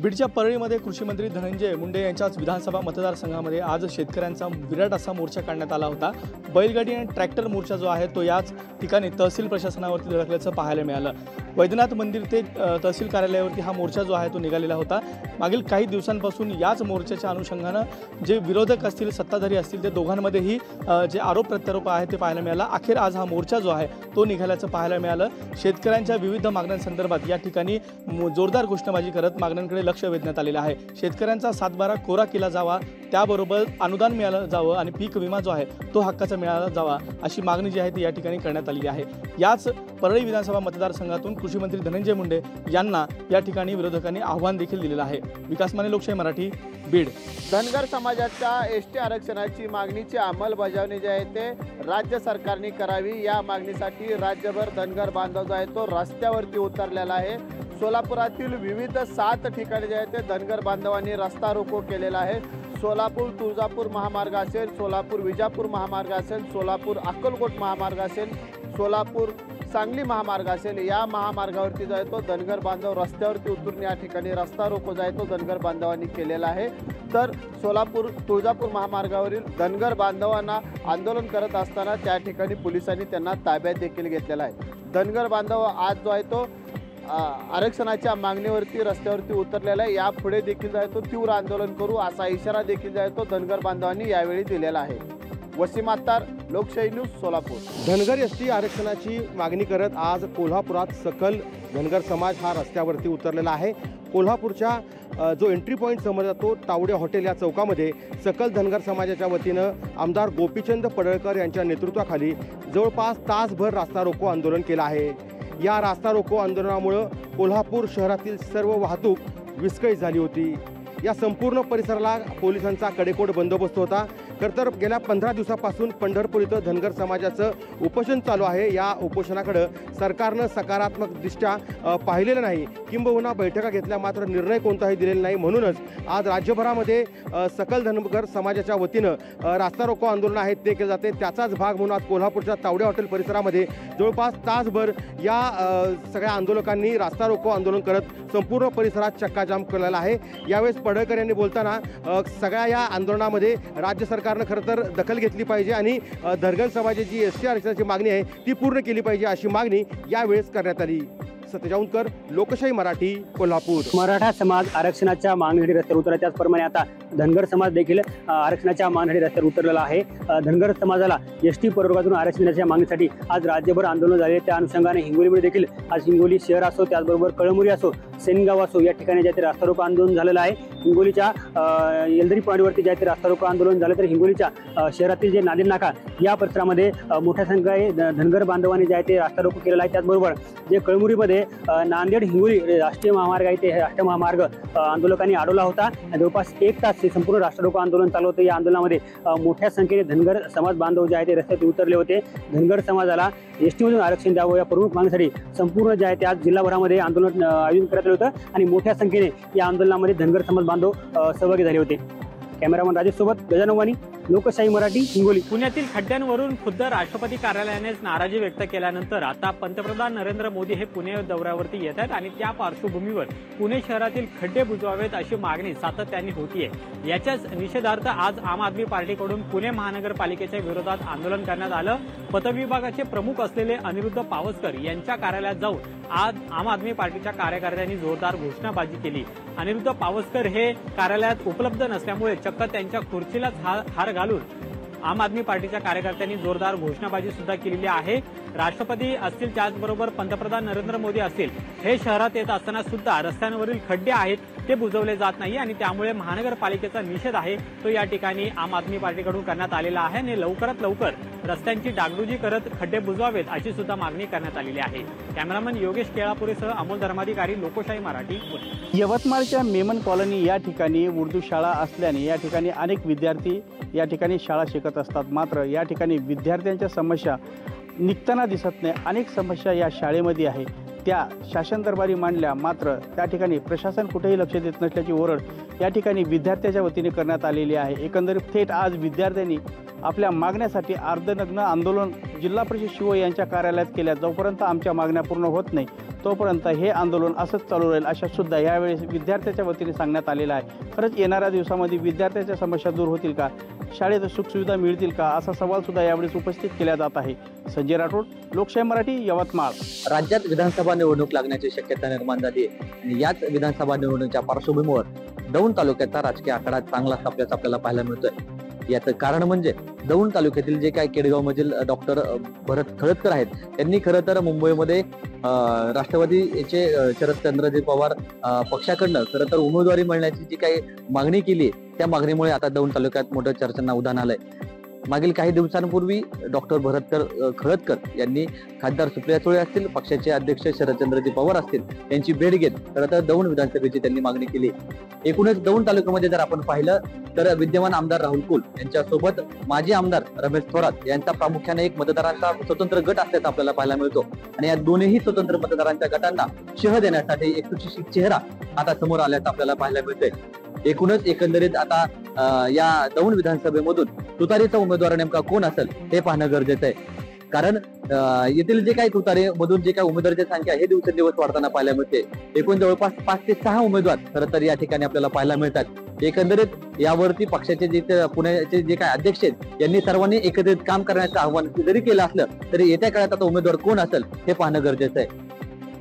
बीडच्या परळीमध्ये कृषी मंत्री धनंजय मुंडे यांच्याच विधानसभा मतदारसंघामध्ये आज शेतकऱ्यांचा विराट असा मोर्चा काढण्यात आला होता। बैलगाडी आणि ट्रॅक्टर मोर्चा जो आहे तो याच ठिकाणी तहसील प्रशासनावरती धडकल्याचं पाहायला मिळालं। वैद्यनाथ मंदिर ते तहसील कार्यालयावरती हा मोर्चा जो आहे तो निघालेला होता। मागील काही दिवसांपासून याच मोर्चाच्या अनुषंगानं जे विरोधक असतील सत्ताधारी असतील ते दोघांमध्येही जे आरोप प्रत्यारोप आहे ते पाहायला मिळाला। अखेर आज हा मोर्चा जो आहे तो निघाल्याचं पाहायला मिळालं। शेतकऱ्यांच्या विविध मागण्यांसंदर्भात या ठिकाणी जोरदार घोषणाबाजी करत मागण्यांकडे लक्ष वेधण्यात आलेलं आहे। शेतकऱ्यांचा 7/12 कोरा केला जावा, त्याबरोबर अनुदान मिळालं जावं आणि पीक विमा जो आहे तो हक्काचा मिळाला जावा अशी मागणी जी आहे ती या ठिकाणी करण्यात आलेली आहे। याच परळी विधानसभा मतदारसंघातून कृषी मंत्री धनंजय मुंडे यांना या ठिकाणी विरोधकांनी आव्हान देखील दिलेलं आहे। विकास माने, लोकशाही मराठी, बीड। धनगर समाजाच्या एसटी आरक्षणाची मागणीची अंमलबजावणी जी आहे ते राज्य सरकारने करावी, या मागणीसाठी राज्यभर धनगर बांधव जो आहे तो रस्त्यावरती उतरलेला आहे। सोलापुरातील विविध 7 ठिकाणी जे आहे ते धनगर बांधवांनी रस्ता रोको केलेला आहे। सोलापूर तुळजापूर महामार्ग असेल, सोलापूर विजापूर महामार्ग असेल, सोलापूर अक्कलकोट महामार्ग असेल, सोलापूर सांगली महामार्ग असेल, या महामार्गावरती जो आहे तो धनगर बांधव रस्त्यावरती उतरून या ठिकाणी रस्ता रोको जो आहे तो धनगर बांधवांनी केलेला आहे। तर सोलापूर तुळजापूर महामार्गावरील धनगर बांधवांना आंदोलन करत असताना त्या ठिकाणी पोलिसांनी त्यांना ताब्यात देखील घेतलेला आहे। धनगर बांधव आज जो आहे तो आरक्षणाच्या मागणीवरती रस्त्यावरती उतरलेला आहे। यापुढे देखील जो आहे तो तीव्र आंदोलन करू असा इशारा देखील जो आहे तो धनगर बांधवांनी यावेळी दिलेला आहे। वसीम अत्तार, लोकशाही न्यूज, सोलापूर। धनगर एसटी आरक्षणाची मागणी करत आज कोल्हापुरात सकल धनगर समाज हा रस्त्यावरती उतरलेला आहे। कोल्हापूरच्या जो एंट्री पॉईंट समजला तो तावडे हॉटेल या चौकामध्ये सकल धनगर समाजाच्या वतीनं आमदार गोपीचंद पडळकर यांच्या नेतृत्वाखाली जवळपास तासभर रास्ता रोको आंदोलन केलं आहे। या रास्ता रोको आंदोलनामुळे कोल्हापूर शहरातील सर्व वाहतूक विस्कळीत झाली होती। या संपूर्ण परिसराला पोलिसांचा कडेकोट बंदोबस्त होता। तर गेल्या 15 दिवसापासून पंढरपूर इथं धनगर समाजाचं उपोषण चालू आहे। या उपोषणाकडे सरकारनं सकारात्मकदृष्ट्या पाहिलेलं नाही, किंबहुना बैठका घेतल्या मात्र निर्णय कोणताही दिलेला नाही। म्हणूनच आज राज्यभरामध्ये सकल धनगर समाजाच्या वतीनं रास्ता रोको आंदोलन आहे ते केले जाते। त्याचाच भाग म्हणून आज कोल्हापूरच्या तावडे हॉटेल परिसरामध्ये जवळपास तासभर या सगळ्या आंदोलकांनी रास्ता रोको आंदोलन करत संपूर्ण परिसरात चक्काजाम केलेला आहे। यावेळेस पडळकर यांनी बोलताना सगळ्या या आंदोलनामध्ये राज्य सरकारनं खरं तर दखल घेतली पाहिजे आणि धनगर समाजाची एसटी आरक्षणाची मागणी आहे ती पूर्ण केली पाहिजे अशी मागणी यावेळेस करण्यात आली। सत्यजाऊनकर, लोकशाही मराठी, कोल्हापूर। मराठा समाज आरक्षणाच्या मागणीसाठी रस्त्यावर उतरला, त्याचप्रमाणे आता धनगर समाज देखील आरक्षणाच्या मागणीसाठी रस्त्यावर उतरलेला आहे। धनगर समाजाला एसटी प्रवर्गातून आरक्षणाच्या मागणीसाठी आज राज्यभर आंदोलन झाले। त्या अनुषंगाने हिंगोलीमध्ये देखील आज हिंगोली शहर असो, त्याचबरोबर कळमुरी असो, सेनगाव असो, या ठिकाणी जे ते रास्ता रोको आंदोलन झालेलं आहे। हिंगोलीच्या येलदरी पॉईंटवरती जे ते रास्ता रोको आंदोलन झालं, तर हिंगोलीच्या शहरातील जे नांदेड नाका या परिसरामध्ये मोठ्या संख्येने धनगर बांधवांनी जे आहे ते रास्ता रोको केलेला आहे। त्याचबरोबर जे कळमुरीमध्ये नांदेड हिंगोली राष्ट्रीय महामार्ग आहे ते राष्ट्रीय महामार्ग आंदोलकांनी अडवला होता। जवळपास 1 तास हे संपूर्ण रास्ता रोको आंदोलन चालू होतं। या आंदोलनामध्ये मोठ्या संख्येने धनगर समाज बांधव जे आहे ते रस्त्यावर उतरले होते। धनगर समाजाला एसटीमधून आरक्षण द्यावं या प्रमुख मागणीसाठी संपूर्ण जे आहे ते आज जिल्हाभरामध्ये आंदोलन आयोजन करण्यात आलं होतं आणि मोठ्या संख्येने या आंदोलनामध्ये धनगर समाज बांधव सहभागी झाले होते। कॅमेरामन राजेश सोबत गजानन वाणी, लोकशाही मराठी, हिंगोली। पुण्यातील खड्ड्यांवरून खुद्द राष्ट्रपती कार्यालयानेच नाराजी व्यक्त केल्यानंतर आता पंतप्रधान नरेंद्र मोदी हे पुणे दौऱ्यावरती येत आहेत आणि त्या पार्श्वभूमीवर पुणे शहरातील खड्डे बुजवावेत अशी मागणी सातत्याने होतीये। याच्याच निषेधार्थ आज आम आदमी पार्टीकडून पुणे महानगरपालिकेच्या विरोधात आंदोलन करण्यात आलं। पतविभागाचे प्रमुख असलेले अनिरुद्ध पावसकर यांच्या कार्यालयात जाऊन आज आम आदमी पार्टीच्या कार्यकर्त्यांनी जोरदार घोषणाबाजी केली। अनिरुद्ध पावसकर हे कार्यालयात उपलब्ध नसल्यामुळे चक्क त्यांच्या खुर्चीलाच हार घालून आम आदमी पार्टीच्या कार्यकर्त्यांनी जोरदार घोषणाबाजी सुद्धा केलेली आहे। राष्ट्रपती असतील, त्याचबरोबर पंतप्रधान नरेंद्र मोदी असतील, हे शहरात येत असताना सुद्धा रस्त्यांवरील खड्डे आहेत ते बुजवले जात नाही आणि त्यामुळे महानगरपालिकेचा निषेध आहे तो या ठिकाणी आम आदमी पार्टीकडून करण्यात आलेला आहे आणि लवकरात लवकर रस्त्यांची डागडुजी करत खड्डे बुजवावेत अशी सुद्धा मागणी करण्यात आलेली आहे। कॅमेरामन योगेश केळापुरेसह अमोल धर्माधिकारी, लोकशाही मराठी। यवतमाळच्या मेमन कॉलनी या ठिकाणी उर्दू शाळा असल्याने या ठिकाणी अनेक विद्यार्थी या ठिकाणी शाळा शिकत असतात। मात्र या ठिकाणी विद्यार्थ्यांच्या समस्या निघताना दिसत नाही। अनेक समस्या या शाळेमध्ये आहे, त्या शासन दरबारी मांडल्या, मात्र त्या ठिकाणी प्रशासन कुठेही लक्ष देत नसल्याची ओरड या ठिकाणी विद्यार्थ्याच्या वतीने करण्यात आलेली आहे। एकंदरीत थेट आज विद्यार्थ्यांनी आपल्या मागण्यासाठी अर्धनग्न आंदोलन जिल्हा परिषद शिवो यांच्या कार्यालयात केल्या। जोपर्यंत आमच्या मागण्या पूर्ण होत नाही तोपर्यंत हे आंदोलन असंच चालू राहील अशा सुद्धा यावेळी विद्यार्थ्याच्या वतीने सांगण्यात आलेलं आहे। खरंच येणाऱ्या दिवसामध्ये विद्यार्थ्याच्या समस्या दूर होतील का, शाळेत सुखसुविधा मिळतील का, असा सवाल सुद्धा यावेळी उपस्थित केला जात आहे। संजय राठोड, लोकशाही मराठी, यवतमाळ। राज्यात विधानसभा निवडणूक लागण्याची शक्यता निर्माण झाली आहे आणि याच विधानसभा निवडणुकीच्या पार्श्वभूमीवर दौंड तालुक्याचा राजकीय आकडा चांगला तापल्याचा आपल्याला पाहायला मिळतोय। याचं कारण म्हणजे दौंड तालुक्यातील जे काही केडगाव मधील डॉक्टर भरत खळदकर आहेत, त्यांनी खरं तर मुंबईमध्ये राष्ट्रवादीचे शरदचंद्रजी पवार पक्षाकडनं खरं तर उमेदवारी मिळण्याची जी काही मागणी केली आहे, त्या मागणीमुळे आता दौंड तालुक्यात मोठं चर्चांना उधाण आलंय। मागील काही दिवसांपूर्वी डॉक्टर भरत खळदकर यांनी खासदार सुप्रिया सुळे असतील, पक्षाचे अध्यक्ष शरदचंद्रजी पवार असतील यांची भेट घेत खरं तर दौंड विधानसभेची त्यांनी मागणी केली। एकूणच दौंड तालुक्यामध्ये जर आपण पाहिलं तर विद्यमान आमदार राहुल कुल यांच्यासोबत माजी आमदार रमेश थोरात यांचा प्रामुख्याने एक मतदारांचा स्वतंत्र गट असल्याचं आपल्याला पाहायला मिळतो आणि या दोन्ही स्वतंत्र मतदारांच्या गटांना शह देण्यासाठी एक सुशिक्षित चेहरा आता समोर आल्याचं आपल्याला पाहायला मिळतंय। एकूणच एकंदरीत आता या दौंड विधानसभेमधून तुतारीचा उमेदवार नेमका कोण असेल हे पाहणं गरजेचं आहे, कारण येथील जे काही तुतारी मधून जे काही उमेदवारांची संख्या हे दिवसेंदिवस वाढताना पाहायला मिळते। एकूण जवळपास 5 ते 6 उमेदवार खरं तर या ठिकाणी आपल्याला पाहायला मिळतात। एकंदरीत यावरती पक्षाचे जे पुण्याचे जे काही अध्यक्ष आहेत यांनी सर्वांनी एकत्रित काम करण्याचं आव्हान जरी केलं असलं तरी येत्या काळात आता उमेदवार कोण असेल हे पाहणं गरजेचं आहे।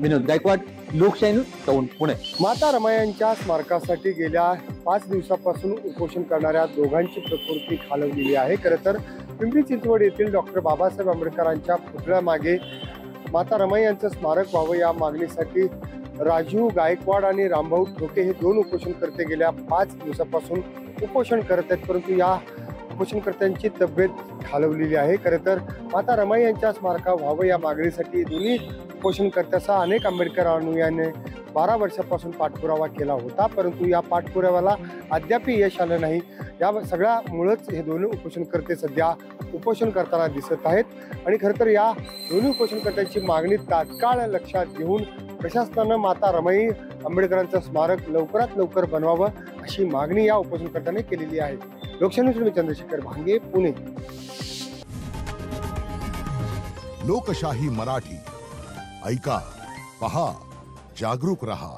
विनोद गायकवाड, लोकशाही न्यूज, दौंड, पुणे। माता रमायांच्या स्मारकासाठी गेल्या 5 दिवसापासून उपोषण करणाऱ्या दोघांची प्रकृती खालवलेली आहे। खरं तर पिंपरी चिंचवड येथील डॉक्टर बाबासाहेब आंबेडकरांच्या पुतळ्यामागे माता रमाई यांचं स्मारक व्हावं या मागणीसाठी राजू गायकवाड आणि रामभाऊ ठोके हे 2 उपोषणकर्ते गेल्या 5 दिवसापासून उपोषण करत आहेत, परंतु या उपोषणकर्त्यांची तब्येत खालवलेली आहे। खरं तर माता रमाई यांच्या स्मारका व्हावं या मागणीसाठी दोन्ही उपोषणकर्त्यासह अनेक आंबेडकर अनुयायांनी 12 वर्षापासून पाठपुरावा केला होता, परंतु या पाठपुराव्याला अद्याप यश आलं नाही। या सगळ्यामुळेच हे दोन्ही उपोषणकर्ते सध्या उपोषण करताना दिसत आहेत आणि खरं तर या दोन्ही उपोषणकर्त्यांची मागणी तात्काळ लक्षात घेऊन प्रशासनानं माता रमाई आंबेडकरांचं स्मारक लवकरात लवकर बनवावं अशी मागणी या उपोषणकर्त्यांनी केलेली आहे। लोकशाही न्यूज, चंद्रशेखर भांगे, पुणे। लोकशाही मराठी, ऐका, पहा, जागरूक रहा।